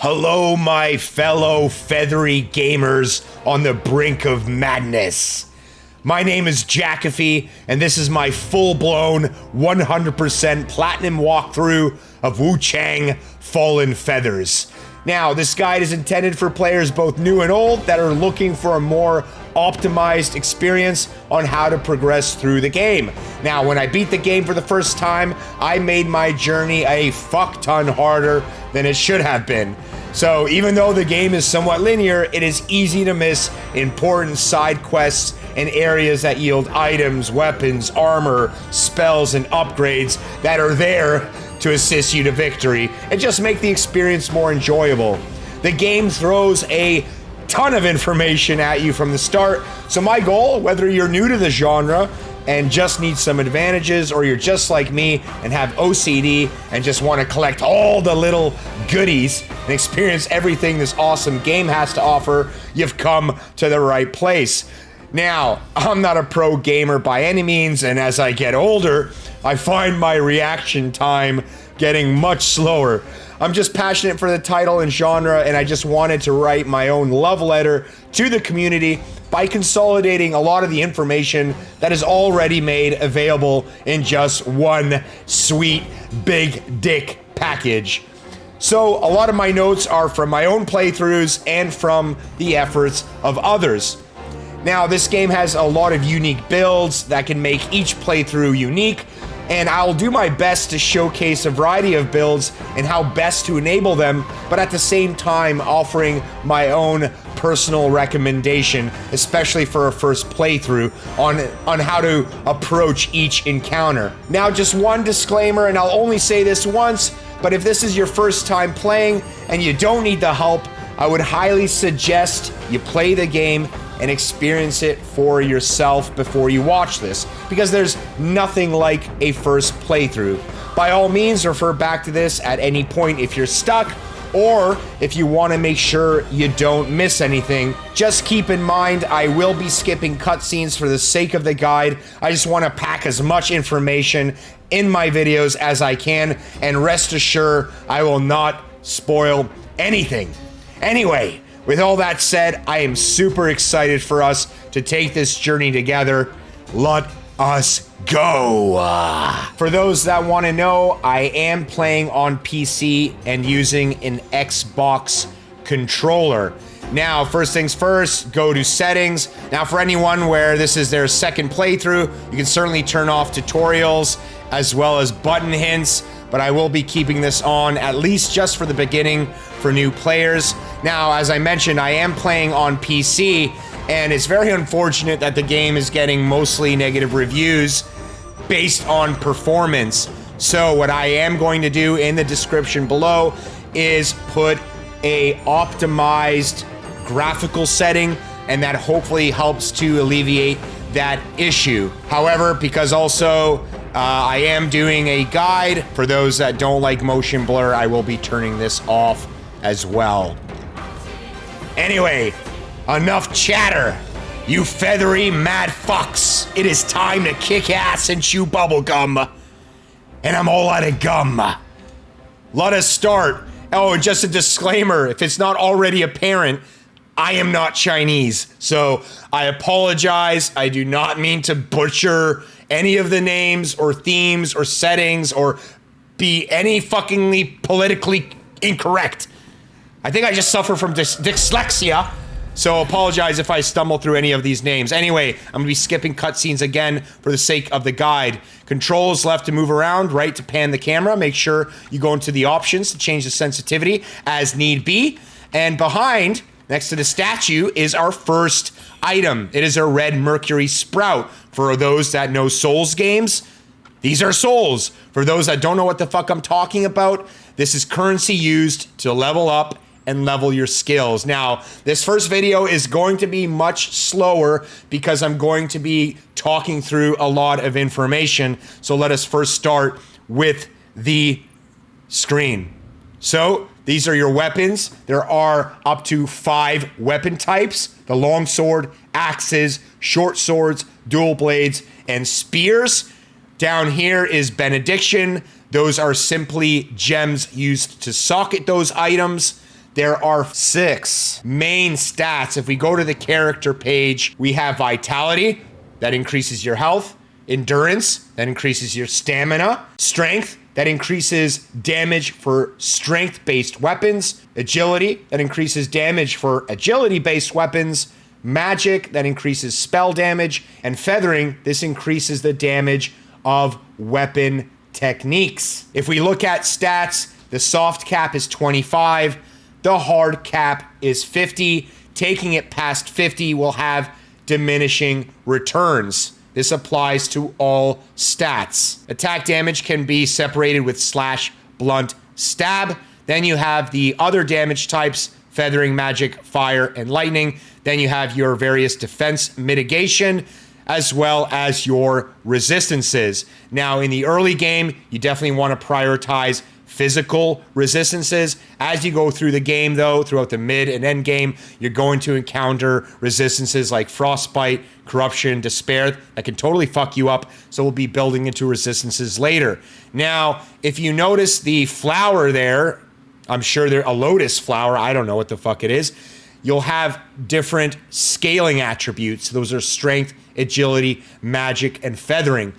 Hello, my fellow feathery gamers on the brink of madness. My name is Jackoffee, and this is my full-blown 100% platinum walkthrough of Wuchang Fallen Feathers. Now, this guide is intended for players both new and old that are looking for a more optimized experience on how to progress through the game. Now, when I beat the game for the first time, I made my journey a fuck ton harder than it should have been. So even though the game is somewhat linear, it is easy to miss important side quests and areas that yield items, weapons, armor, spells, and upgrades that are there to assist you to victory and just make the experience more enjoyable. The game throws a ton of information at you from the start, so my goal, whether you're new to the genre and just need some advantages, or you're just like me and have OCD and just want to collect all the little goodies and experience everything this awesome game has to offer, you've come to the right place. Now, I'm not a pro gamer by any means, and as I get older, I find my reaction time getting much slower. I'm just passionate for the title and genre, and I just wanted to write my own love letter to the community by consolidating a lot of the information that is already made available in just one sweet big dick package. So a lot of my notes are from my own playthroughs and from the efforts of others. Now, this game has a lot of unique builds that can make each playthrough unique, and I'll do my best to showcase a variety of builds and how best to enable them, but at the same time offering my own personal recommendation, especially for a first playthrough, on how to approach each encounter. Now, just one disclaimer, and I'll only say this once, but if this is your first time playing and you don't need the help, I would highly suggest you play the game and experience it for yourself before you watch this, because there's nothing like a first playthrough. By all means, refer back to this at any point if you're stuck, or if you want to make sure you don't miss anything. Just keep in mind, I will be skipping cutscenes for the sake of the guide. I just want to pack as much information in my videos as I can, and rest assured, I will not spoil anything. Anyway, with all that said, I am super excited for us to take this journey together. Let us go. For those that want to know, I am playing on PC and using an Xbox controller. Now, first things first, go to settings. Now, for anyone where this is their second playthrough, you can certainly turn off tutorials as well as button hints, but I will be keeping this on at least just for the beginning for new players. Now, as I mentioned, I am playing on PC, and it's very unfortunate that the game is getting mostly negative reviews based on performance. So what I am going to do in the description below is put a optimized graphical setting, and that hopefully helps to alleviate that issue. However, because also I am doing a guide for those that don't like motion blur, I will be turning this off as well. Anyway, enough chatter, you feathery mad fucks. It is time to kick ass and chew bubblegum. And I'm all out of gum. Let us start. Oh, and just a disclaimer, if it's not already apparent, I am not Chinese, so I apologize. I do not mean to butcher any of the names or themes or settings or be any fuckingly politically incorrect. I think I just suffer from dyslexia, so apologize if I stumble through any of these names. Anyway, I'm gonna be skipping cutscenes again for the sake of the guide. Controls left to move around, right to pan the camera. Make sure you go into the options to change the sensitivity as need be. And behind, next to the statue, is our first item. It is a red mercury sprout. For those that know Souls games, these are souls. For those that don't know what the fuck I'm talking about, this is currency used to level up and level your skills. Now, this first video is going to be much slower because I'm going to be talking through a lot of information. So let us first start with the screen. So these are your weapons. There are up to 5 weapon types: the longsword, axes, short swords, dual blades, and spears. Down here is benediction. Those are simply gems used to socket those items. there are 6 main stats. If we go to the character page, we have vitality, that increases your health, endurance, that increases your stamina, strength, that increases damage for strength-based weapons, agility, that increases damage for agility-based weapons, magic, that increases spell damage, and feathering, this increases the damage of weapon techniques. If we look at stats, the soft cap is 25, the hard cap is 50. Taking it past 50 will have diminishing returns. This applies to all stats. Attack damage can be separated with slash, blunt, stab. Then you have the other damage types, feathering, magic, fire, and lightning. Then you have your various defense mitigation, as well as your resistances. Now, in the early game, you definitely want to prioritize physical resistances. As you go through the game, though, throughout the mid and end game, you're going to encounter resistances like frostbite, corruption, despair that can totally fuck you up. So we'll be building into resistances later. Now, if you notice the flower there, I'm sure they're a lotus flower. I don't know what the fuck it is. You'll have different scaling attributes. Those are strength, agility, magic, and feathering.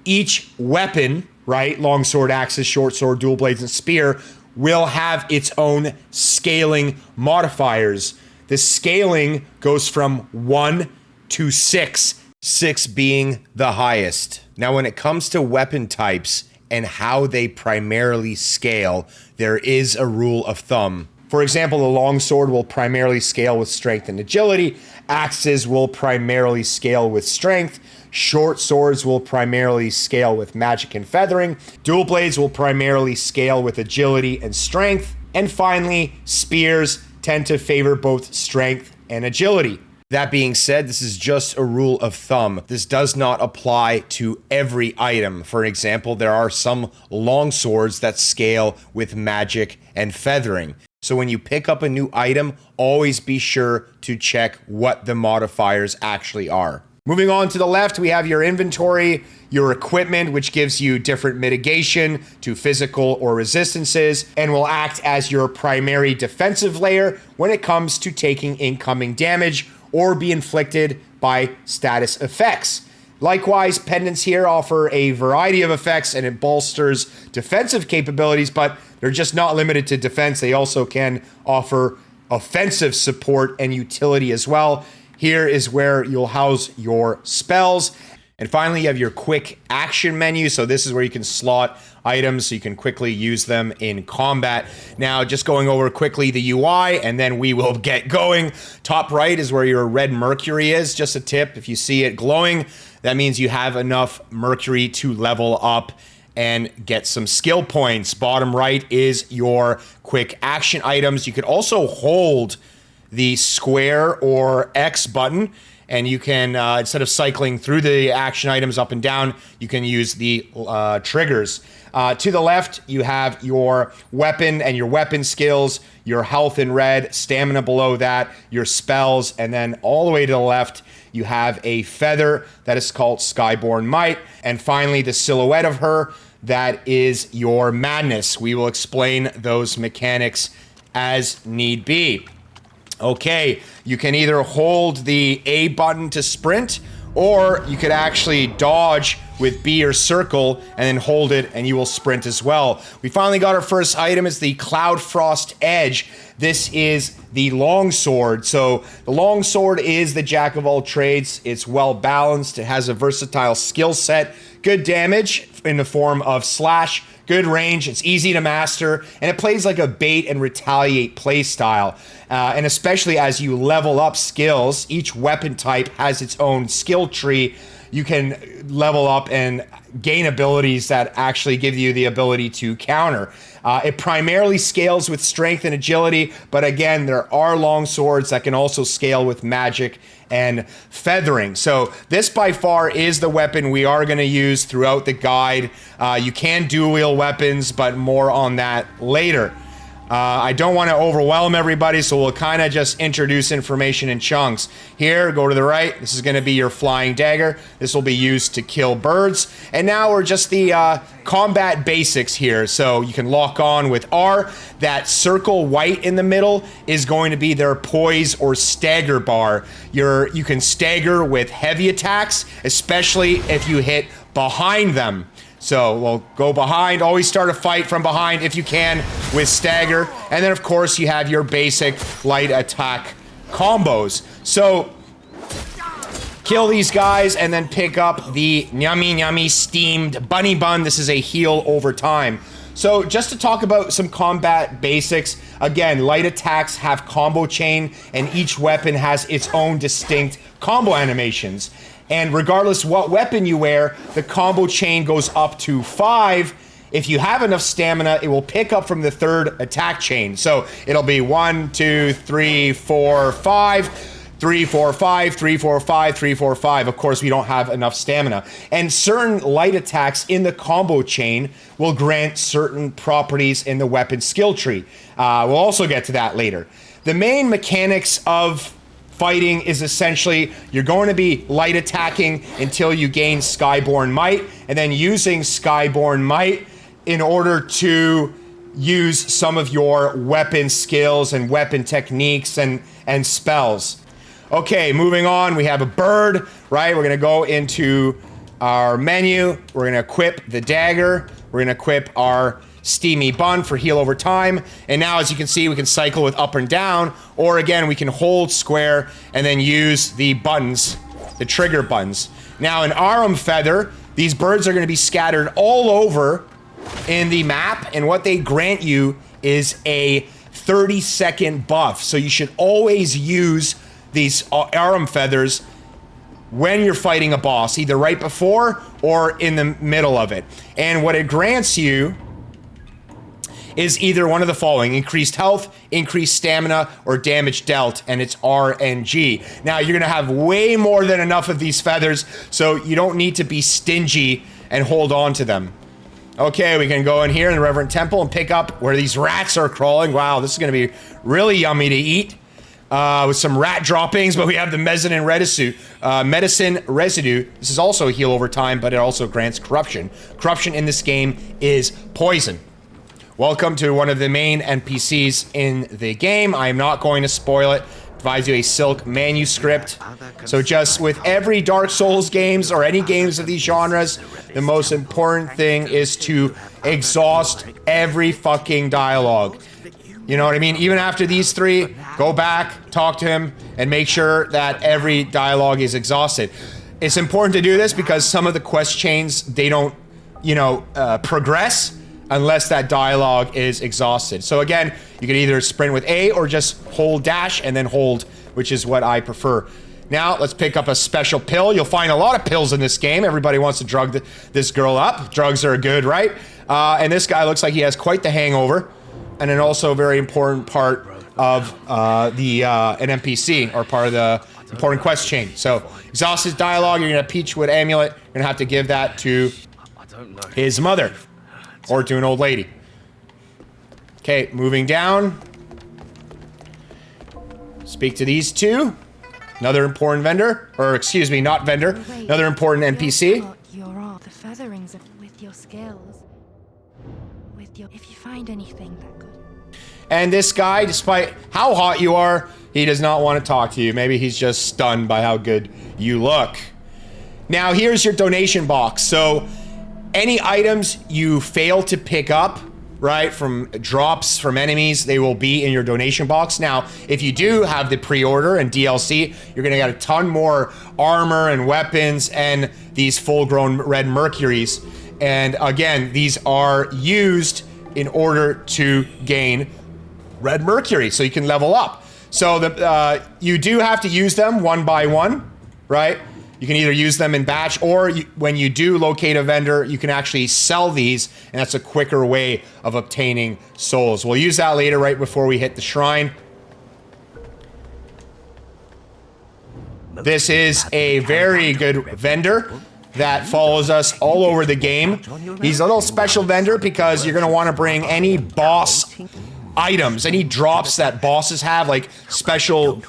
Each weapon, right, longsword, axes, short sword, dual blades, and spear, will have its own scaling modifiers. The scaling goes from 1 to 6, 6 being the highest. Now, when it comes to weapon types and how they primarily scale, there is a rule of thumb. For example, the longsword will primarily scale with strength and agility. Axes will primarily scale with strength. Short swords will primarily scale with magic and feathering. Dual blades will primarily scale with agility and strength. And finally, spears tend to favor both strength and agility. That being said, this is just a rule of thumb. This does not apply to every item. For example, there are some longswords that scale with magic and feathering. So when you pick up a new item, always be sure to check what the modifiers actually are. Moving on to the left, we have your inventory, your equipment, which gives you different mitigation to physical or resistances, and will act as your primary defensive layer when it comes to taking incoming damage or be inflicted by status effects. Likewise, pendants here offer a variety of effects and it bolsters defensive capabilities, but they're just not limited to defense. They also can offer offensive support and utility as well. Here is where you'll house your spells. And finally, you have your quick action menu. So this is where you can slot items so you can quickly use them in combat. Now, just going over quickly the UI, and then we will get going. Top right is where your red mercury is. Just a tip, if you see it glowing, that means you have enough mercury to level up and get some skill points. Bottom right is your quick action items. You could also hold the square or X button, and you can, instead of cycling through the action items up and down, you can use the triggers. To the left, you have your weapon and your weapon skills, your health in red, stamina below that, your spells, and then all the way to the left, you have a feather that is called Skyborn Might, and finally, the silhouette of her, that is your madness. We will explain those mechanics as need be. Okay, you can either hold the A button to sprint, or you could actually dodge with B or circle and then hold it and you will sprint as well. We finally got our first item. It's the Cloud Frost Edge. This is the longsword. So the longsword is the jack of all trades. It's well balanced. It has a versatile skill set, good damage in the form of slash, good range, it's easy to master, and it plays like a bait and retaliate play style. And especially as you level up skills, each weapon type has its own skill tree. You can level up and gain abilities that actually give you the ability to counter. It primarily scales with strength and agility, but again, there are long swords that can also scale with magic and feathering. So this by far is the weapon we are going to use throughout the guide. You can dual wield weapons, but more on that later. I don't want to overwhelm everybody, so we'll kind of just introduce information in chunks. Here, go to the right. This is going to be your flying dagger. This will be used to kill birds. And now we're just the combat basics here. So you can lock on with R. That circle white in the middle is going to be their poise or stagger bar. You can stagger with heavy attacks, especially if you hit behind them. So we'll go behind, always start a fight from behind if you can with stagger. And then of course you have your basic light attack combos. So kill these guys and then pick up the Nyami steamed bunny bun. This is a heal over time. So just to talk about some combat basics, again, light attacks have combo chain and each weapon has its own distinct combo animations. And regardless what weapon you wear, the combo chain goes up to 5. If you have enough stamina, it will pick up from the third attack chain. So it'll be 1, 2, 3, 4, 5, 3, 4, 5, 3, 4, 5, 3, 4, 5. Of course, we don't have enough stamina. And certain light attacks in the combo chain will grant certain properties in the weapon skill tree. We'll also get to that later. The main mechanics of fighting is essentially you're going to be light attacking until you gain Skyborn Might, and then using Skyborn Might in order to use some of your weapon skills and weapon techniques and spells. Okay, moving on, we have a bird, right? We're gonna go into our menu, we're gonna equip the dagger, we're gonna equip our steamy bun for heal over time, and now as you can see we can cycle with up and down, or again we can hold square and then use the buttons, the trigger buttons. Now in Arum Feather, these birds are going to be scattered all over in the map, and what they grant you is a 30-second buff, so you should always use these Arum Feathers when you're fighting a boss, either right before or in the middle of it. And what it grants you is either one of the following: increased health, increased stamina, or damage dealt, and it's RNG. Now, you're gonna have way more than enough of these feathers, so you don't need to be stingy and hold on to them. Okay, we can go in here in the Revenant Temple and pick up where these rats are crawling. Wow, this is gonna be really yummy to eat. With some rat droppings, but we have the medicine residue. This is also a heal over time, but it also grants corruption. Corruption in this game is poison. Welcome to one of the main NPCs in the game. I am not going to spoil it. Provides you a silk manuscript. So just with every Dark Souls games or any games of these genres, the most important thing is to exhaust every fucking dialogue. You know what I mean? Even after these three, go back, talk to him, and make sure that every dialogue is exhausted. It's important to do this because some of the quest chains, they don't, progress unless that dialogue is exhausted. So again, you can either sprint with A or just hold dash and then hold, which is what I prefer. Now, let's pick up a special pill. You'll find a lot of pills in this game. Everybody wants to drug this girl up. Drugs are good, right? And this guy looks like he has quite the hangover. And then also a very important part of an NPC, or part of the important quest chain. So, exhausted dialogue, you're gonna have Peachwood Amulet. You're gonna have to give that to his mother. Or to an old lady. Okay, moving down. Speak to these two. Another important vendor. Or, excuse me, not vendor. Another important NPC. The featherings with your skills. If you find anything that good. And this guy, despite how hot you are, he does not want to talk to you. Maybe he's just stunned by how good you look. Now, here's your donation box. So, any items you fail to pick up, right, from drops from enemies, they will be in your donation box. Now, if you do have the pre-order and DLC, you're gonna get a ton more armor and weapons and these full-grown red mercuries. And again, these are used in order to gain red mercury, so you can level up. So you do have to use them one by one, right? You can either use them in batch, or when you do locate a vendor, you can actually sell these, and that's a quicker way of obtaining souls. We'll use that later, right before we hit the shrine. This is a very good vendor that follows us all over the game. He's a little special vendor because you're going to want to bring any boss items, any drops that bosses have, like special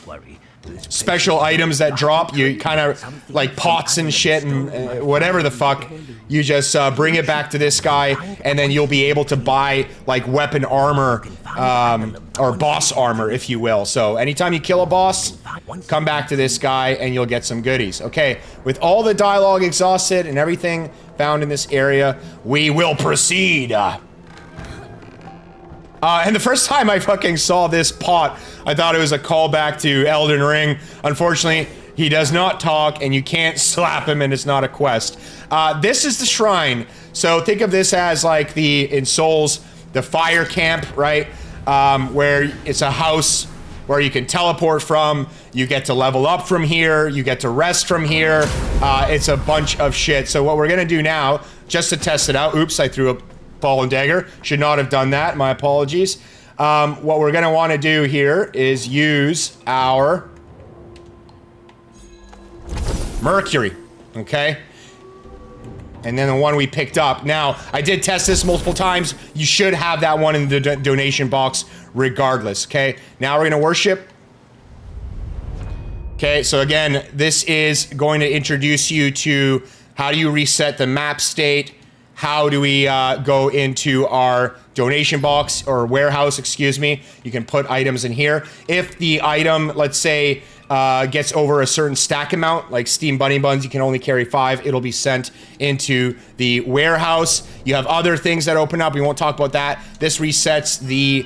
items that drop. You kind of like pots and shit and whatever the fuck. You just bring it back to this guy, and then you'll be able to buy like weapon armor or boss armor, if you will. So anytime you kill a boss, come back to this guy and you'll get some goodies. Okay, with all the dialogue exhausted and everything found in this area, we will proceed. And the first time I fucking saw this pot, I thought it was a callback to Elden Ring. Unfortunately, he does not talk, and you can't slap him, and it's not a quest. This is the shrine. So think of this as like in Souls, the fire camp, right? Where it's a house where you can teleport from. You get to level up from here. You get to rest from here. It's a bunch of shit. So what we're gonna do now, just to test it out. Oops, I threw a ball and dagger. Should not have done that. My apologies. What we're gonna want to do here is use our Mercury, okay? And then the one we picked up. Now, I did test this multiple times. You should have that one in the donation box regardless, okay? Now we're gonna worship. Okay, so again, this is going to introduce you to how do you reset the map state. How do we go into our donation box or warehouse, excuse me. You can put items in here. If the item, let's say, gets over a certain stack amount, like Steam Bunny Buns, you can only carry 5. It'll be sent into the warehouse. You have other things that open up. We won't talk about that. This resets the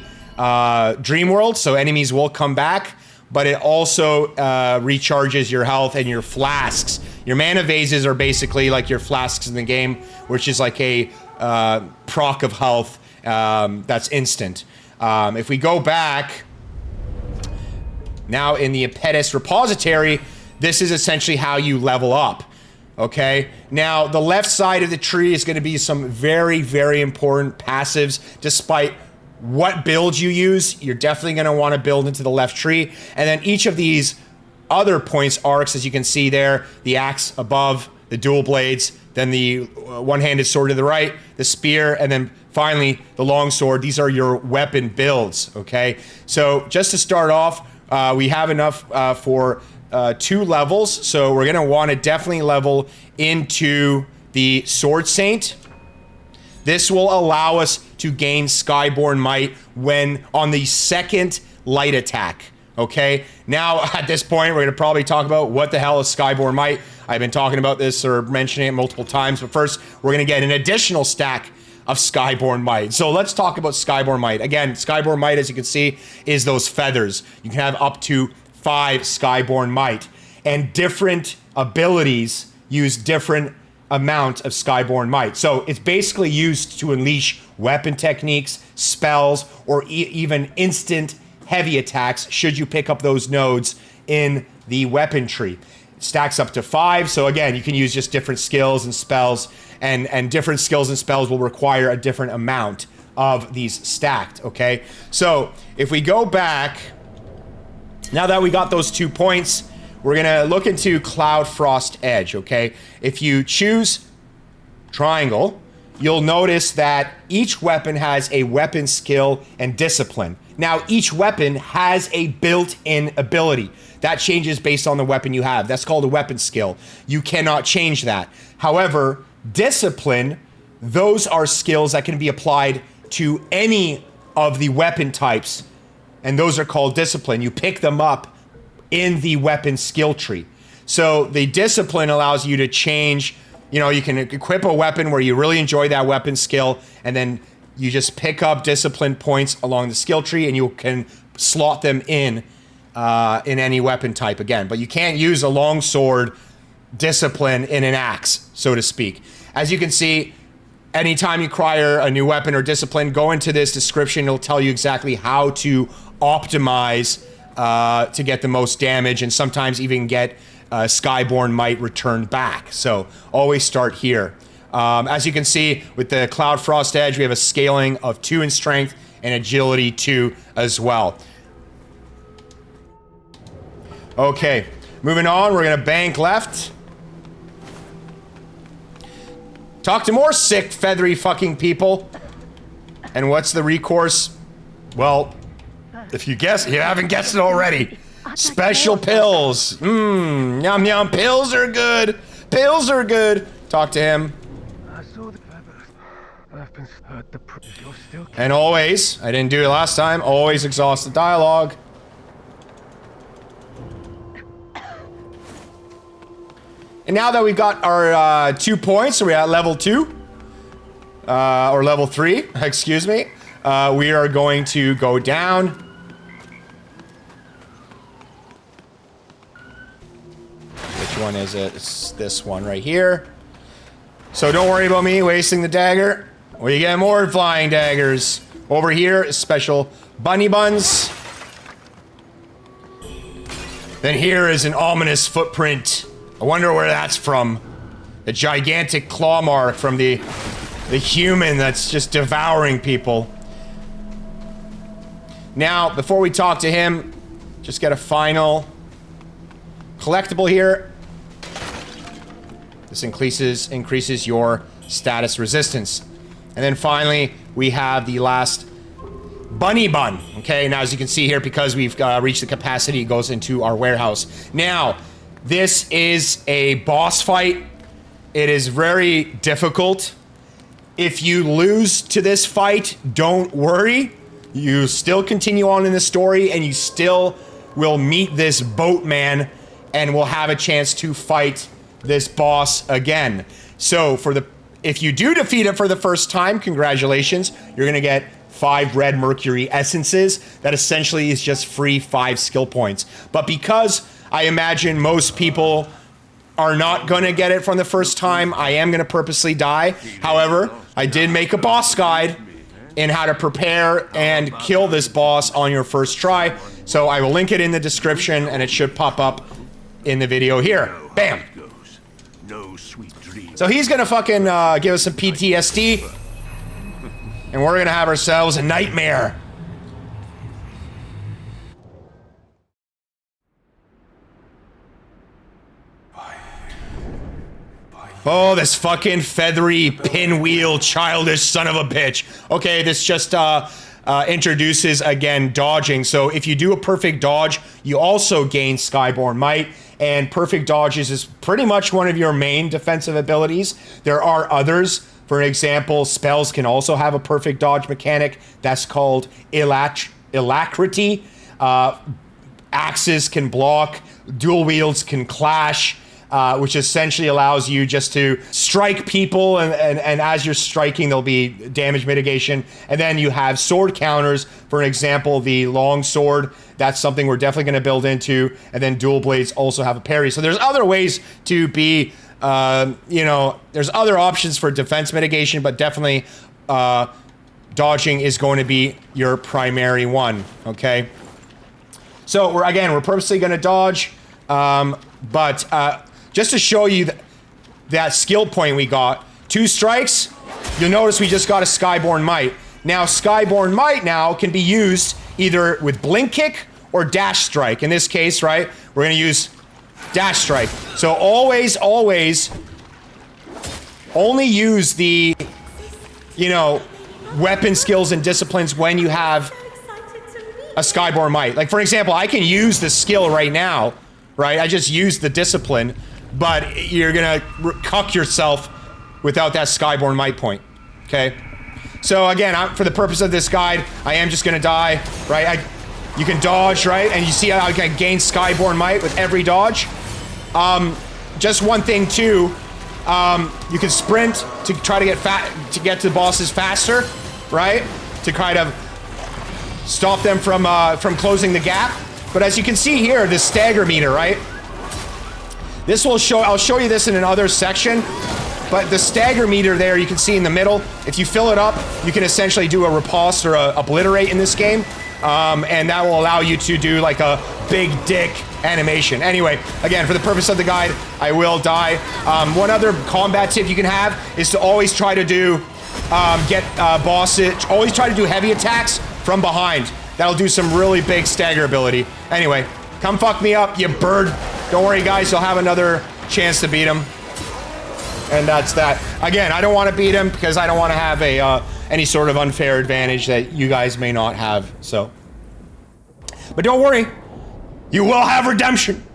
dream world, so enemies will come back. But it also recharges your health and your flasks. Your mana vases are basically like your flasks in the game, which is like a proc of health that's instant. If we go back, now in the Impetus repository, this is essentially how you level up. Okay, now the left side of the tree is going to be some very, very important passives, despite what build you use. You're definitely going to want to build into the left tree. And then each of these other points arcs, as you can see there, the axe above, the dual blades, then the one-handed sword to the right, the spear, and then finally the longsword. These are your weapon builds, okay? So just to start off, we have enough for 2 levels. So we're going to want to definitely level into the Sword Saint. This will allow us to gain Skyborn Might when on the second light attack, okay? Now, at this point, we're going to probably talk about what the hell is Skyborn Might. I've been talking about this or mentioning it multiple times, but first, we're going to get an additional stack of Skyborn Might. So let's talk about Skyborn Might. Again, Skyborn Might, as you can see, is those feathers. You can have up to 5 Skyborn Might, and different abilities use different amount of Skyborn Might. So it's basically used to unleash weapon techniques, spells, or even instant heavy attacks should you pick up those nodes in the weapon tree. It stacks up to 5, so again, you can use just different skills and spells, and different skills and spells will require a different amount of these stacked, okay? So if we go back, now that we got those 2 points, we're gonna look into Cloud Frost Edge, okay? If you choose triangle, you'll notice that each weapon has a weapon skill and discipline. Now, each weapon has a built-in ability. That changes based on the weapon you have. That's called a weapon skill. You cannot change that. However, discipline, those are skills that can be applied to any of the weapon types, and those are called discipline. You pick them up in the weapon skill tree. So the discipline allows you to change, you know, you can equip a weapon where you really enjoy that weapon skill, and then you just pick up discipline points along the skill tree, and you can slot them in any weapon type again. But you can't use a longsword discipline in an axe, so to speak. As you can see, anytime you acquire a new weapon or discipline, go into this description. It'll tell you exactly how to optimize to get the most damage, and sometimes even get Skyborn Might returned back. So always start here. As you can see, with the Cloud Frost Edge, we have a scaling of 2 in strength and agility 2 as well. Okay, moving on, we're gonna bank left. Talk to more sick, feathery fucking people. And what's the recourse? Well, if you haven't guessed it already. Special pills. Mmm, yum yum. Pills are good. Pills are good. Talk to him. And always, I didn't do it last time, always exhaust the dialogue. And now that we've got our 2 points, so we're at level 2. Or level 3, excuse me. We are going to go down. Which one is it? It's this one right here. So don't worry about me wasting the dagger. We get more flying daggers. Over here is special bunny buns. Then here is an ominous footprint. I wonder where that's from. The gigantic claw mark from the human that's just devouring people. Now, before we talk to him, just get a final collectible here. This increases your status resistance. And then finally, we have the last bunny bun. Okay, now as you can see here, because we've reached the capacity, it goes into our warehouse. Now, this is a boss fight. It is very difficult. If you lose to this fight, don't worry. You still continue on in the story, and you still will meet this boatman, and will have a chance to fight this boss again. So if you do defeat it for the first time, congratulations. You're gonna get 5 red mercury essences. That essentially is just free 5 skill points. But because I imagine most people are not gonna get it from the first time, I am gonna purposely die. However, I did make a boss guide in how to prepare and kill this boss on your first try. So I will link it in the description, and it should pop up in the video here. Bam! So he's gonna fucking give us some PTSD, and we're gonna have ourselves a nightmare. Oh, this fucking feathery, pinwheel, childish son of a bitch. Okay, this just introduces, again, dodging. So if you do a perfect dodge, you also gain Skyborn Might. And perfect dodges is pretty much one of your main defensive abilities. There are others. For example, spells can also have a perfect dodge mechanic. That's called Alacrity. Axes can block. Dual wields can clash. Which essentially allows you just to strike people, and as you're striking, there'll be damage mitigation. And then you have sword counters. For an example, the Longsword. That's something we're definitely going to build into. And then dual blades also have a parry. So there's other ways to be, there's other options for defense mitigation, but definitely dodging is going to be your primary one, okay? So we're purposely going to dodge, but just to show you that skill point we got, 2 strikes, you'll notice we just got a Skyborn Might. Now, Skyborn Might now can be used either with Blink Kick or Dash Strike. In this case, right, we're going to use Dash Strike. So always only use the, weapon skills and disciplines when you have a Skyborn Might. Like, for example, I can use the skill right now, right? I just used the discipline, but you're gonna cuck yourself without that Skyborn Might point, okay? So again, for the purpose of this guide, I am just gonna die, right? You can dodge, right? And you see how I can gain Skyborn Might with every dodge. Just one thing too, you can sprint to try to get to the bosses faster, right? To kind of stop them from closing the gap. But as you can see here, this stagger meter, right? This will I'll show you this in another section, but the stagger meter there, you can see in the middle, if you fill it up, you can essentially do a riposte or a obliterate in this game, and that will allow you to do like a big dick animation. Anyway, again, for the purpose of the guide, I will die. One other combat tip you can have is to always try to do, bosses, always try to do heavy attacks from behind. That'll do some really big stagger ability. Anyway, come fuck me up, you bird. Don't worry, guys, you'll have another chance to beat him. And that's that. Again, I don't want to beat him because I don't want to have any sort of unfair advantage that you guys may not have. So, but don't worry, you will have redemption.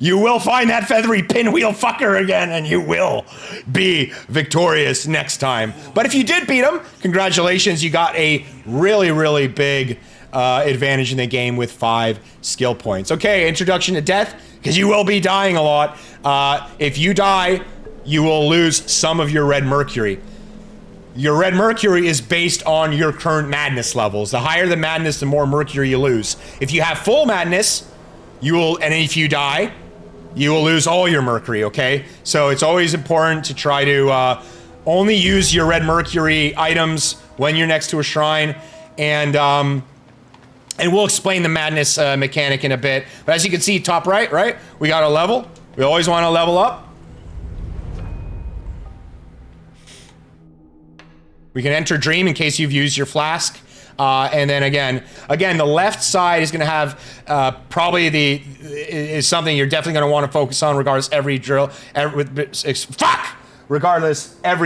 You will find that feathery pinwheel fucker again, and you will be victorious next time. But if you did beat him, congratulations, you got a really, really big advantage in the game with 5 skill points. Okay, introduction to death, because you will be dying a lot. If you die, you will lose some of your red mercury. Your red mercury is based on your current madness levels. The higher the madness, the more mercury you lose. If you have full madness, you will, and if you die, you will lose all your mercury, okay? So it's always important to try to only use your red mercury items when you're next to a shrine, and we'll explain the madness mechanic in a bit. But as you can see, top right, we got a level. We always want to level up. We can enter dream in case you've used your flask. And then again, the left side is going to have probably is something you're definitely going to want to focus on regardless every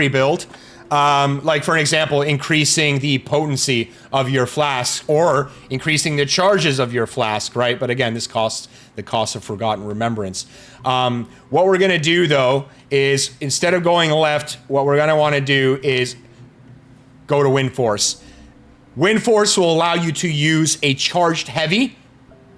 build. Like for an example, increasing the potency of your flask or increasing the charges of your flask, right? But again, this costs the cost of Forgotten Remembrance. What we're going to do though is instead of going left, what we're going to want to do is go to Wind Force. Wind Force will allow you to use a charged heavy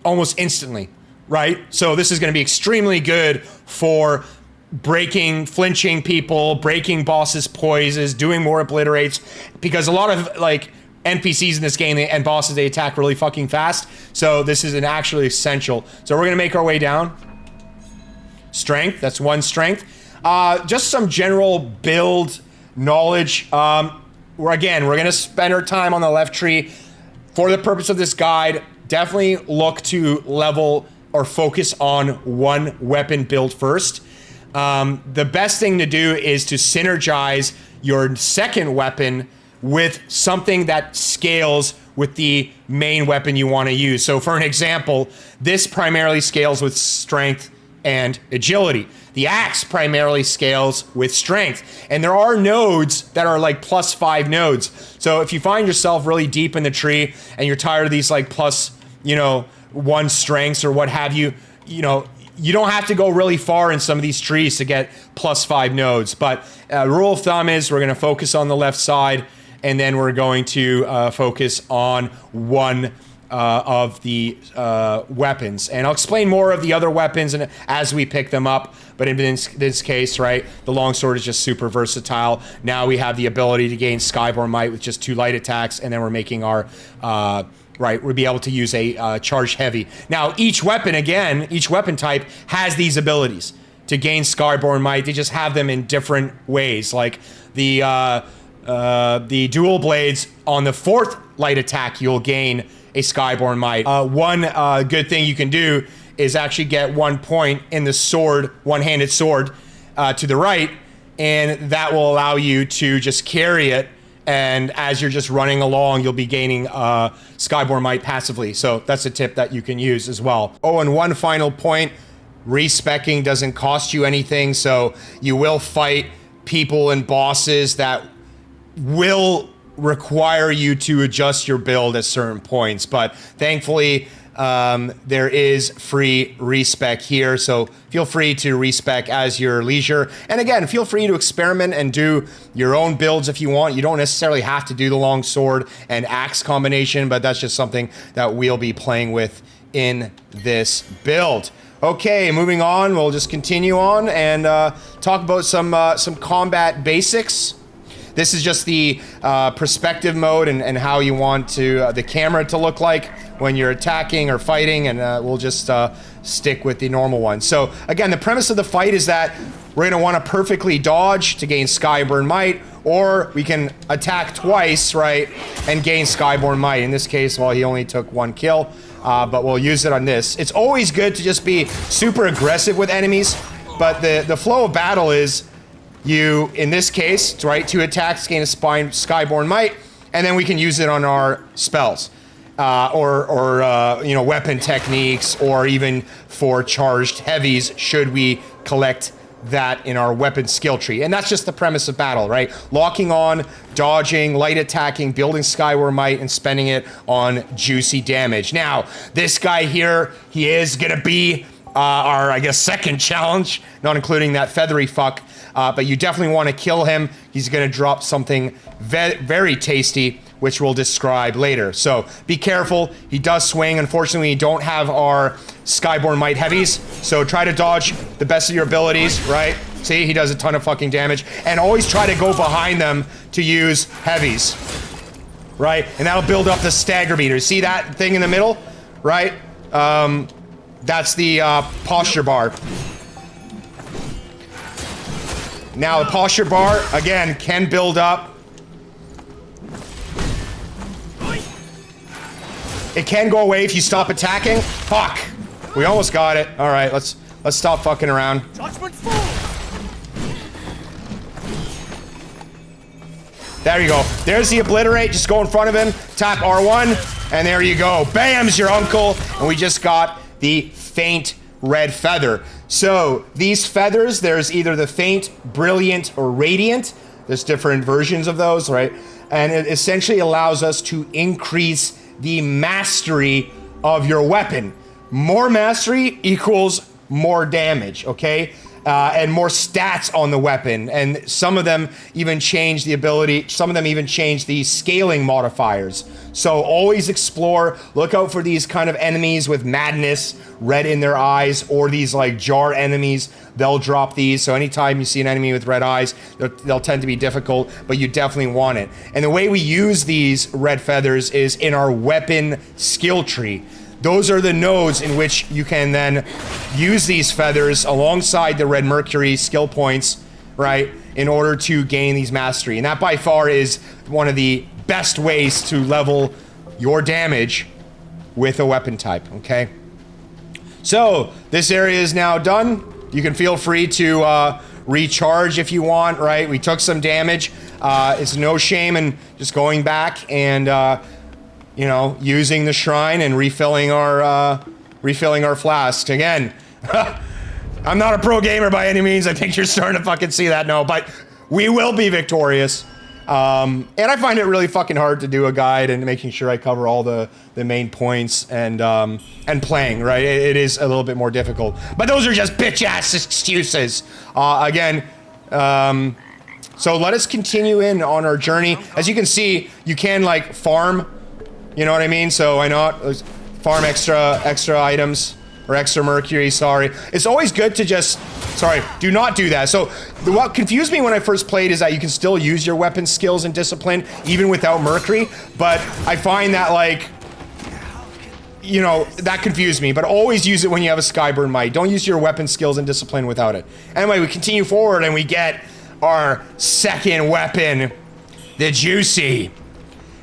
almost instantly, right? So this is going to be extremely good for breaking, flinching people, breaking bosses' poises, doing more obliterates, because a lot of like NPCs in this game and bosses, they attack really fucking fast. So this is an actually essential. So we're going to make our way down. Strength, that's 1 strength. Just some general build knowledge. We're going to spend our time on the left tree for the purpose of this guide. Definitely look to level or focus on 1 weapon build first. The best thing to do is to synergize your second weapon with something that scales with the main weapon you want to use. So for an example, this primarily scales with strength and agility. The axe primarily scales with strength. And there are nodes that are like +5 nodes. So if you find yourself really deep in the tree and you're tired of these like +1 strengths or what have you, you don't have to go really far in some of these trees to get +5 nodes. But rule of thumb is we're going to focus on the left side, and then we're going to focus on 1 of the weapons. And I'll explain more of the other weapons and as we pick them up. But in this case, right, the Longsword is just super versatile. Now we have the ability to gain Skyborn Might with just 2 light attacks, and then we're making our, we'll be able to use a charged heavy. Now, each weapon type has these abilities to gain Skyborn Might. They just have them in different ways. Like the dual blades, on the 4th light attack, you'll gain a Skyborn Might. One good thing you can do is actually get 1 point in the sword, one-handed sword, to the right, and that will allow you to just carry it, and as you're just running along, you'll be gaining Skyborn Might passively. So that's a tip that you can use as well. Oh, and one final point, respecking doesn't cost you anything, so you will fight people and bosses that will require you to adjust your build at certain points, but thankfully there is free respec here, so feel free to respec as your leisure. And again, feel free to experiment and do your own builds if you want. You don't necessarily have to do the Longsword and axe combination, but that's just something that we'll be playing with in this build. Okay, moving on, we'll just continue on and talk about some combat basics. This is just the perspective mode and how you want the camera to look like when you're attacking or fighting, and we'll just stick with the normal one. So again, the premise of the fight is that we're going to want to perfectly dodge to gain Skyborn Might, or we can attack twice, right, and gain Skyborn Might. In this case, well, he only took 1 kill, but we'll use it on this. It's always good to just be super aggressive with enemies, but the flow of battle is you, in this case, right, 2 attacks, gain a Skyborn Might, and then we can use it on our spells. Or weapon techniques, or even for charged heavies should we collect that in our weapon skill tree. And that's just the premise of battle, right? Locking on, dodging, light attacking, building Skyward Might, and spending it on juicy damage. Now, this guy here, he is gonna be our, I guess, second challenge, not including that feathery fuck, but you definitely want to kill him. He's gonna drop something very tasty, which we'll describe later. So be careful. He does swing. Unfortunately, we don't have our Skyborn Might heavies, so try to dodge the best of your abilities, right? See, he does a ton of fucking damage. And always try to go behind them to use heavies, right? And that'll build up the stagger meter. See that thing in the middle, right? That's the posture bar. Now the posture bar, again, can build up. It can go away if you stop attacking. Fuck. We almost got it. All right, let's stop fucking around. There you go. There's the obliterate. Just go in front of him. Tap R1, and there you go. Bam's your uncle. And we just got the faint red feather. So these feathers, there's either the faint, brilliant, or radiant. There's different versions of those, right? And it essentially allows us to increase the mastery of your weapon. More mastery equals more damage, okay? And more stats on the weapon. And some of them even change the ability, some of them even change the scaling modifiers. So always explore, look out for these kind of enemies with madness, red in their eyes, or these like jar enemies, they'll drop these. So anytime you see an enemy with red eyes, they'll tend to be difficult, but you definitely want it. And the way we use these red feathers is in our weapon skill tree. Those are the nodes in which you can then use these feathers alongside the red mercury skill points, right, in order to gain these mastery. And that by far is one of the best ways to level your damage with a weapon type, okay? So, this area is now done. You can feel free to recharge if you want, right? We took some damage. It's no shame in just going back and you know, using the shrine and refilling our flask. Again, I'm not a pro gamer by any means. I think you're starting to fucking see that now, but we will be victorious. And I find it really fucking hard to do a guide and making sure I cover all the main points and playing, right? It is a little bit more difficult, but those are just bitch-ass excuses. Again, so let us continue in on our journey. As you can see, you can like farm. You know what I mean? So why not farm extra items or extra mercury, sorry. It's always good to just, sorry, do not do that. So what confused me when I first played is that you can still use your weapon skills and discipline even without mercury, but I find that like, you know, that confused me, but always use it when you have a Skyburn Might. Don't use your weapon skills and discipline without it. Anyway, we continue forward and we get our second weapon, the juicy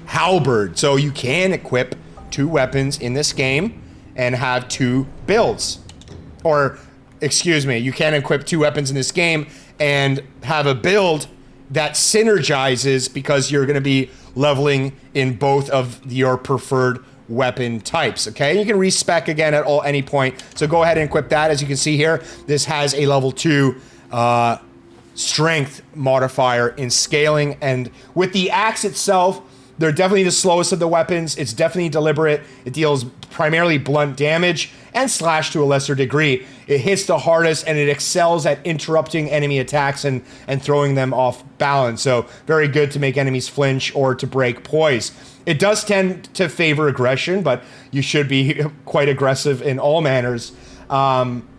halberd. So you can equip 2 weapons in this game and have 2 builds. Or, excuse me, you can equip 2 weapons in this game and have a build that synergizes because you're going to be leveling in both of your preferred weapon types, okay? You can respec again at any point. So go ahead and equip that. As you can see here, this has a level 2 strength modifier in scaling, and with the axe itself, they're definitely the slowest of the weapons. It's definitely deliberate. It deals primarily blunt damage and slash to a lesser degree. It hits the hardest and it excels at interrupting enemy attacks and throwing them off balance. So very good to make enemies flinch or to break poise. It does tend to favor aggression, but you should be quite aggressive in all manners.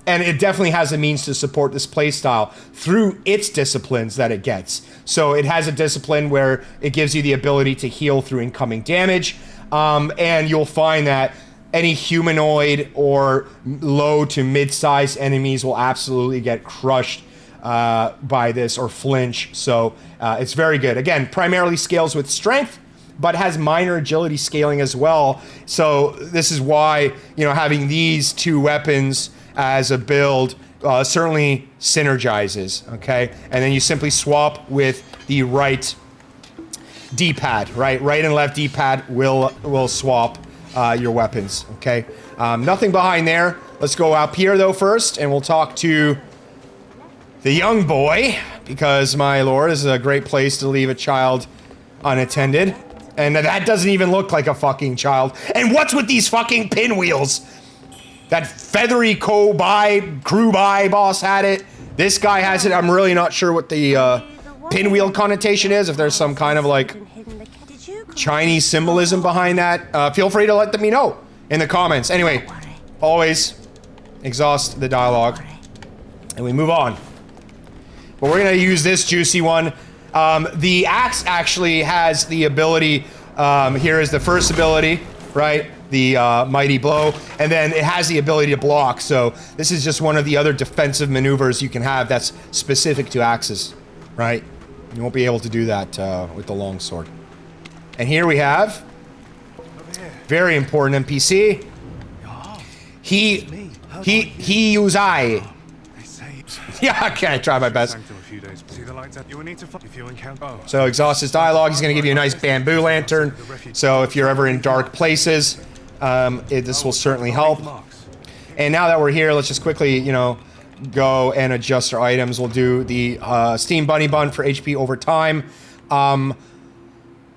And it definitely has a means to support this playstyle through its disciplines that it gets. So it has a discipline where it gives you the ability to heal through incoming damage. And you'll find that any humanoid or low to mid-sized enemies will absolutely get crushed by this or flinch. So it's very good. Again, primarily scales with strength, but has minor agility scaling as well. So this is why, you know, having these 2 weapons as a build certainly synergizes, okay? And then you simply swap with the right D-pad, right? Right and left D-pad will swap your weapons, okay? Nothing behind there. Let's go up here though first, and we'll talk to the young boy, because my lord, this is a great place to leave a child unattended. And that doesn't even look like a fucking child. And what's with these fucking pinwheels? That feathery Bai Kru boss had it. This guy has it. I'm really not sure what the pinwheel connotation is. If there's some kind of like Chinese symbolism behind that, feel free to let me know in the comments. Anyway, always exhaust the dialogue. And we move on. But we're gonna use this juicy one. The axe actually has the ability, here is the first ability, right? The mighty blow, and then it has the ability to block. So this is just one of the other defensive maneuvers you can have that's specific to axes, right? You won't be able to do that with the longsword. And here we have, very important NPC, He Youzai. Yeah, okay, I try my best. So exhaust his dialogue. He's gonna give you a nice bamboo lantern. So if you're ever in dark places, this will certainly help. And now that we're here, let's just quickly, you know, go and adjust our items. We'll do the Steam Bunny Bun for HP over time. And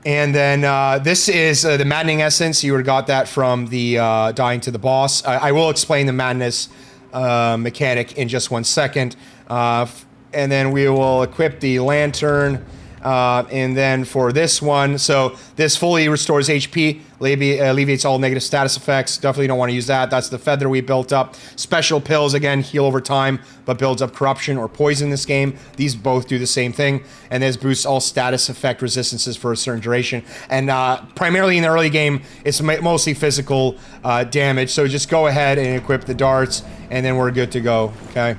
then this is the Maddening Essence. You would have got that from the Dying to the Boss. I will explain the Madness mechanic in just 1 second. And then we will equip the lantern. And then for this one, so this fully restores HP, alleviates all negative status effects. Definitely don't want to use that. That's the feather we built up. Special pills, again, heal over time, but builds up corruption or poison in this game. These both do the same thing. And this boosts all status effect resistances for a certain duration. And primarily in the early game, it's mostly physical damage. So just go ahead and equip the darts, and then we're good to go, okay?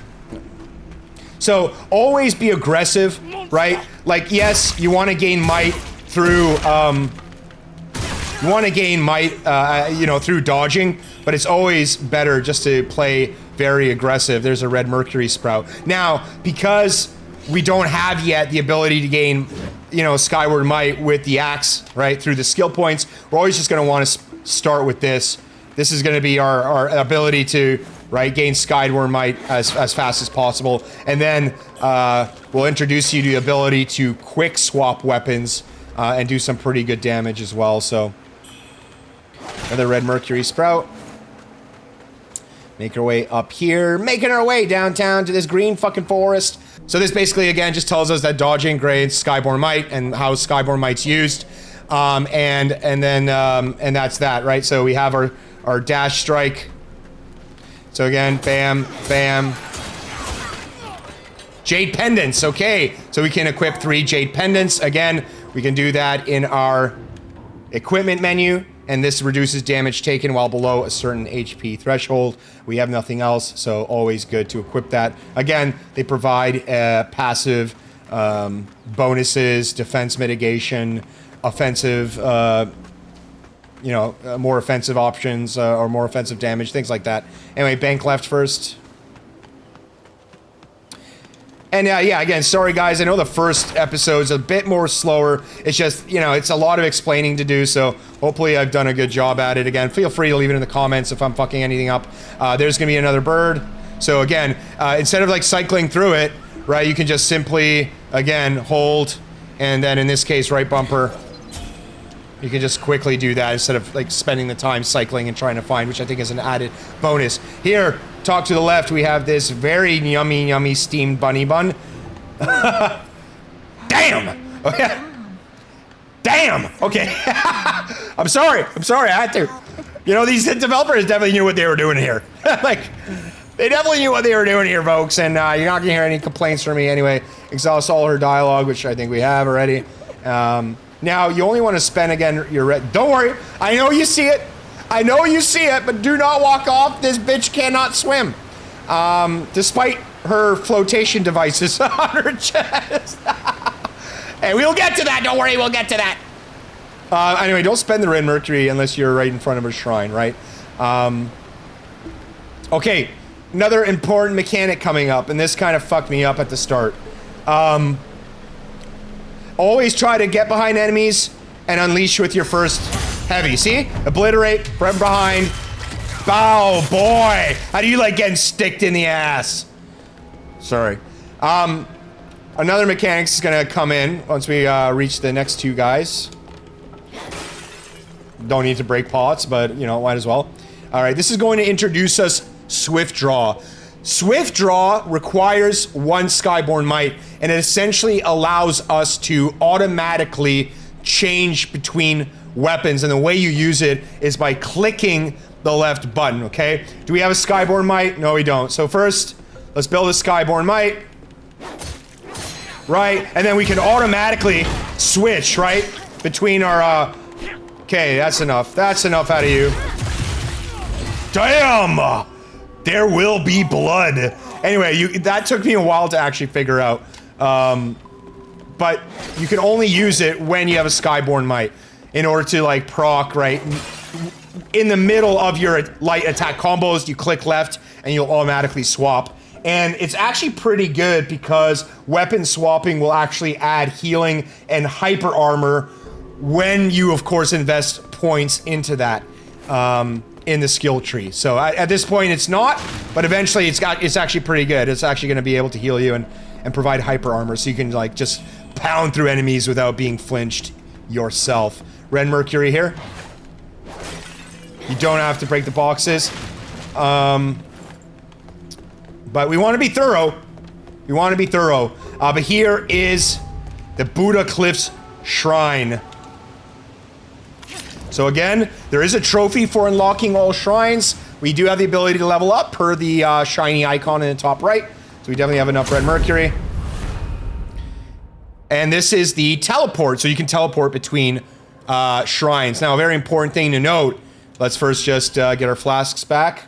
So always be aggressive, right? Like, yes, you want to gain might through, through dodging, but it's always better just to play very aggressive. There's a red mercury sprout. Now, because we don't have yet the ability to gain, you know, skyward might with the axe, right, through the skill points, we're always just going to want to start with this. This is going to be our ability to, right, gain skyward might as fast as possible. And then we'll introduce you to the ability to quick swap weapons and do some pretty good damage as well. So, another red mercury sprout. Make our way up here, making our way downtown to this green fucking forest. So this basically, again, just tells us that dodging grades Skyborn Might and how Skyborn Might's used. And that's that, right? So we have our dash strike. So again, bam, bam. Jade pendants, okay. So we can equip 3 jade pendants. Again, we can do that in our equipment menu, and this reduces damage taken while below a certain HP threshold. We have nothing else, so always good to equip that. Again, they provide passive bonuses, defense mitigation, offensive, more offensive options or more offensive damage, things like that. Anyway, bank left first. And yeah, again, sorry guys, I know the first episode's a bit more slower. It's just, you know, it's a lot of explaining to do, so hopefully I've done a good job at it. Again, feel free to leave it in the comments if I'm fucking anything up. There's gonna be another bird. So again, instead of like cycling through it, right, you can just simply, again, hold, and then in this case, right bumper. You can just quickly do that instead of like spending the time cycling and trying to find, which I think is an added bonus. Here, talk to the left, we have this very yummy steamed bunny bun. Damn! Oh, yeah. Damn! Okay. I'm sorry, I had to. You know, these developers definitely knew what they were doing here. Like, they definitely knew what they were doing here, folks, and you're not gonna hear any complaints from me anyway. Exhaust all her dialogue, which I think we have already. Now, you only want to spend, again, your red... Don't worry. I know you see it. I know you see it, but do not walk off. This bitch cannot swim. Despite her flotation devices on her chest. Hey, we'll get to that. Don't worry. We'll get to that. Anyway, don't spend the red mercury unless you're right in front of a shrine, right? Okay. Another important mechanic coming up, and this kind of fucked me up at the start. Always try to get behind enemies and unleash with your first heavy. See? Obliterate from behind. Oh, boy. How do you like getting sticked in the ass? Sorry. Another mechanics is gonna come in once we reach the next two guys. Don't need to break pots, but you know, might as well. All right, this is going to introduce us Swift Draw. Swift Draw requires one Skyborn Might, and it essentially allows us to automatically change between weapons, and the way you use it is by clicking the left button, okay? Do we have a Skyborn Might? No, we don't. So first, let's build a Skyborn Might. Right, and then we can automatically switch, right? Between our, okay, that's enough. That's enough out of you. Damn! There will be blood. Anyway, that took me a while to actually figure out. But you can only use it when you have a Skyborn Might in order to, like, proc, right? In the middle of your light attack combos, you click left and you'll automatically swap. And it's actually pretty good because weapon swapping will actually add healing and hyper armor when you, of course, invest points into that in the skill tree. So at this point, it's not, but eventually it's actually pretty good. It's actually going to be able to heal you and provide hyper armor, so you can like just pound through enemies without being flinched yourself. Red Mercury here. You don't have to break the boxes. But we want to be thorough. We want to be thorough. But here is the Buddha Cliffs Shrine. So again, there is a trophy for unlocking all shrines. We do have the ability to level up per the shiny icon in the top right. So we definitely have enough Red Mercury. And this is the teleport. So you can teleport between shrines. Now, a very important thing to note. Let's first just get our flasks back.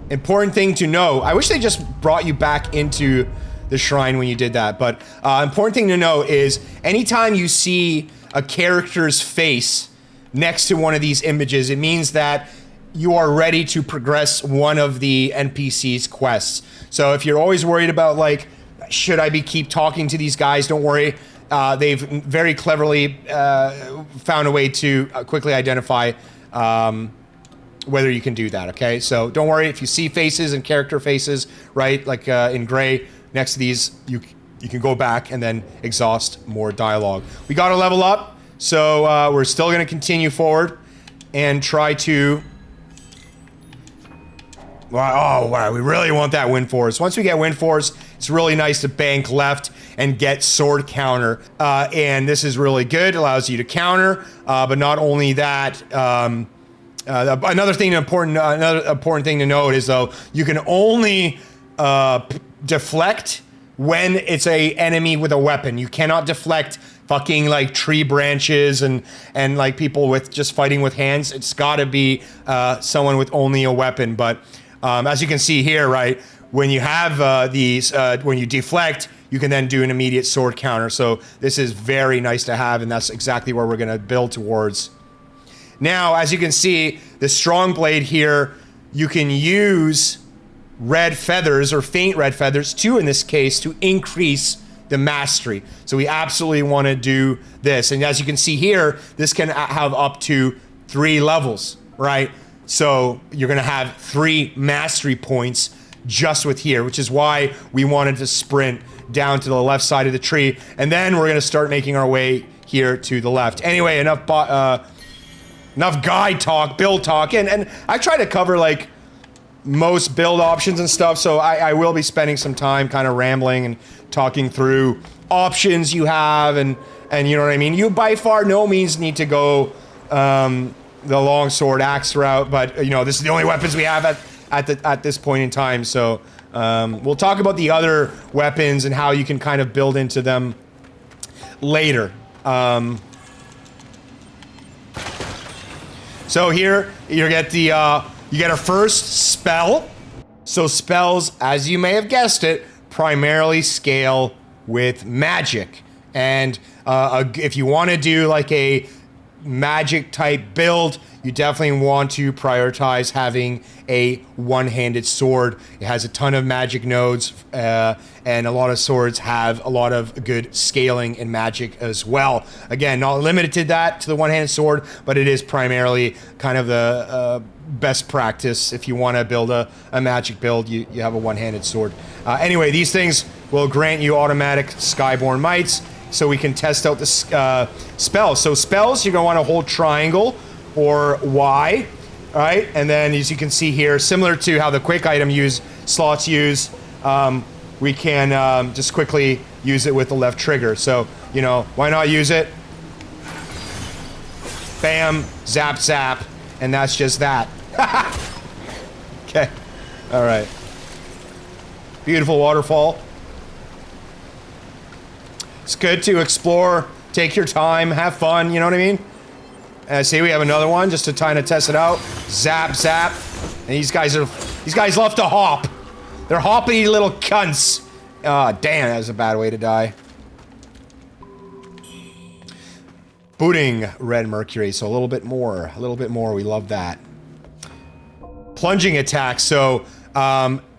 Important thing to know. I wish they just brought you back into the shrine when you did that, but important thing to know is anytime you see a character's face next to one of these images, it means that you are ready to progress one of the NPC's quests. So if you're always worried about, like, should I keep talking to these guys, don't worry. They've very cleverly found a way to quickly identify whether you can do that, okay? So don't worry if you see faces and character faces, right, like in gray next to these, you can go back and then exhaust more dialogue. We got to level up, so we're still going to continue forward and try to... Oh, wow, we really want that Wind Force. Once we get Wind Force, it's really nice to bank left and get sword counter. And this is really good, allows you to counter, but not only that... another important thing to note is, though, you can only deflect when it's a enemy with a weapon. You cannot deflect fucking like tree branches and like people with just fighting with hands. It's got to be someone with only a weapon. But as you can see here, right, when you have these, when you deflect, you can then do an immediate sword counter. So this is very nice to have, and that's exactly where we're going to build towards. Now, as you can see, the strong blade here, you can use red feathers or faint red feathers to, in this case, to increase the mastery. So we absolutely want to do this. And as you can see here, this can have up to 3 levels, right? So you're going to have 3 mastery points just with here, which is why we wanted to sprint down to the left side of the tree. And then we're going to start making our way here to the left. Anyway, enough guide talk, build talk, and I try to cover like most build options and stuff, so I will be spending some time kind of rambling and talking through options you have, and you know what I mean. You by far no means need to go the longsword axe route, but you know, this is the only weapons we have at this point in time. So we'll talk about the other weapons and how you can kind of build into them later. So here you get the you get our first spell. So spells, as you may have guessed it, primarily scale with magic. And if you want to do like a magic type build, you definitely want to prioritize having a one-handed sword. It has a ton of magic nodes, and a lot of swords have a lot of good scaling in magic as well. Again, not limited to that, to the one-handed sword, but it is primarily kind of the best practice. If you want to build a magic build, you have a one-handed sword. Anyway, these things will grant you automatic Skyborn Mites, so we can test out the spells. So spells, you're going to want to hold triangle or Y, right? And then as you can see here, similar to how the quick item slots use, we can just quickly use it with the left trigger. So, you know, why not use it? Bam, zap, zap, and that's just that. Okay, all right. Beautiful waterfall. It's good to explore, take your time, have fun, you know what I mean? See, we have another one just to kind of test it out. Zap, zap. And these guys love to hop. They're hoppity little cunts. Damn, that was a bad way to die. Booting red mercury, so a little bit more. We love that. Plunging attack. So,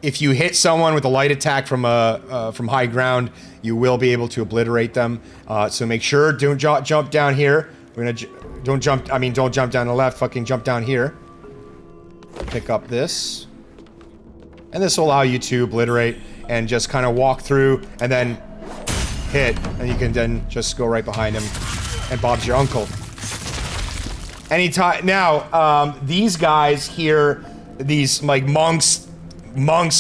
if you hit someone with a light attack from high ground, you will be able to obliterate them. So make sure, don't jump down here. Don't jump down to the left, fucking jump down here. Pick up this. And this will allow you to obliterate and just kind of walk through and then hit. And you can then just go right behind him. And Bob's your uncle. Anytime. Now, these guys here, these like monks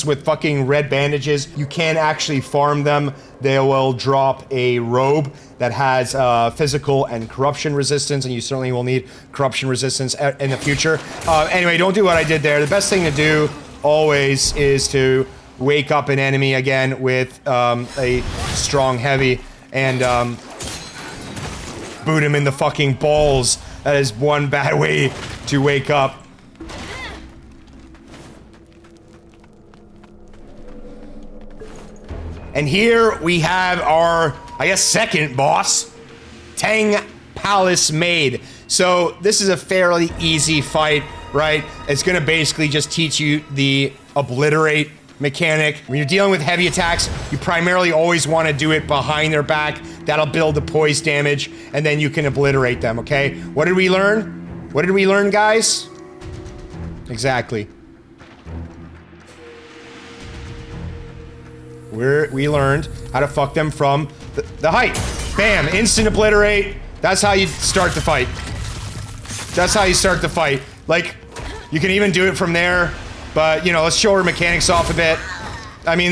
with fucking red bandages, you can actually farm them. They will drop a robe that has physical and corruption resistance, and you certainly will need corruption resistance in the future. Anyway, don't do what I did there. The best thing to do always is to wake up an enemy again with a strong heavy and boot him in the fucking balls. That is one bad way to wake up. And here we have our, I guess, second boss, Tang Palace Maid. So this is a fairly easy fight, right? It's gonna basically just teach you the obliterate mechanic. When you're dealing with heavy attacks, you primarily always want to do it behind their back. That'll build the poise damage, and then you can obliterate them, okay? What did we learn? What did we learn, guys? Exactly. We learned how to fuck them from the height. Bam, instant obliterate. That's how you start the fight. That's how you start the fight. Like, you can even do it from there, but, you know, let's show our mechanics off a bit. I mean,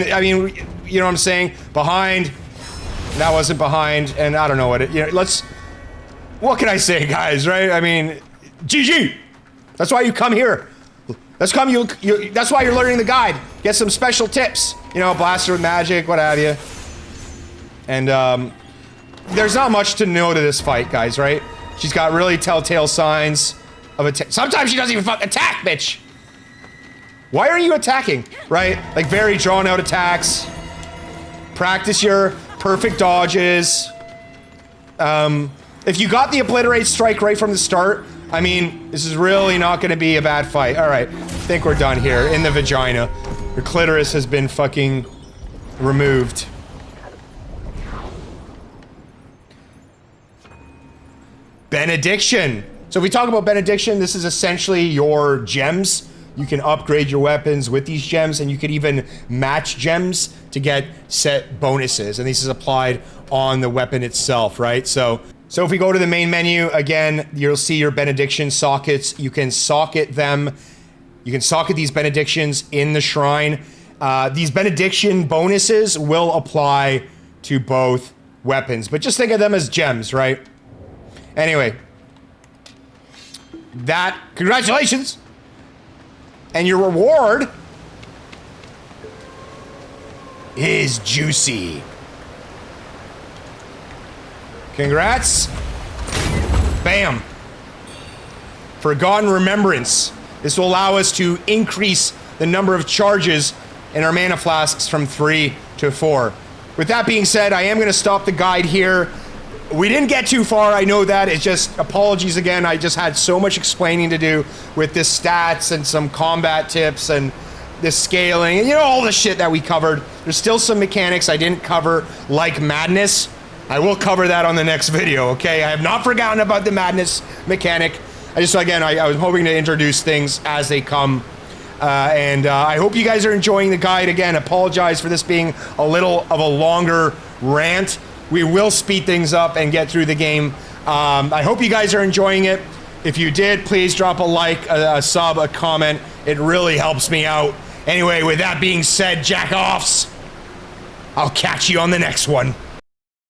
you know what I'm saying? Behind. That wasn't behind, and I don't know what it, you know, what can I say, guys, right? I mean, GG! That's why you come here. That's why you're learning the guide. Get some special tips. You know, blaster with magic, what have you. And, there's not much to know to this fight, guys, right? She's got really telltale signs of attack. Sometimes she doesn't even attack, bitch! Why are you attacking, right? Like, very drawn-out attacks. Practice your perfect dodges. If you got the obliterate strike right from the start, I mean, this is really not gonna be a bad fight. Alright, I think we're done here. In the vagina. Your clitoris has been fucking removed. Benediction. So if we talk about benediction, this is essentially your gems. You can upgrade your weapons with these gems, and you could even match gems to get set bonuses. And this is applied on the weapon itself, right? So if we go to the main menu, again, you'll see your benediction sockets. You can socket them. You can socket these benedictions in the shrine. These benediction bonuses will apply to both weapons, but just think of them as gems, right? Anyway. Congratulations! And your reward is juicy. Congrats. Bam. Forgotten Remembrance. This will allow us to increase the number of charges in our mana flasks from 3 to 4. With that being said, I am going to stop the guide here. we didn't get too far. I know that. It's just apologies again. I just had so much explaining to do with the stats and some combat tips and the scaling and, you know, all the shit that we covered. There's still some mechanics I didn't cover, like madness. I will cover that on the next video, okay? I have not forgotten about the madness mechanic. I just, again, I was hoping to introduce things as they come. I hope you guys are enjoying the guide. Again, apologize for this being a little of a longer rant. We will speed things up and get through the game. I hope you guys are enjoying it. If you did, please drop a like, a sub, a comment. It really helps me out. Anyway, with that being said, jack-offs, I'll catch you on the next one.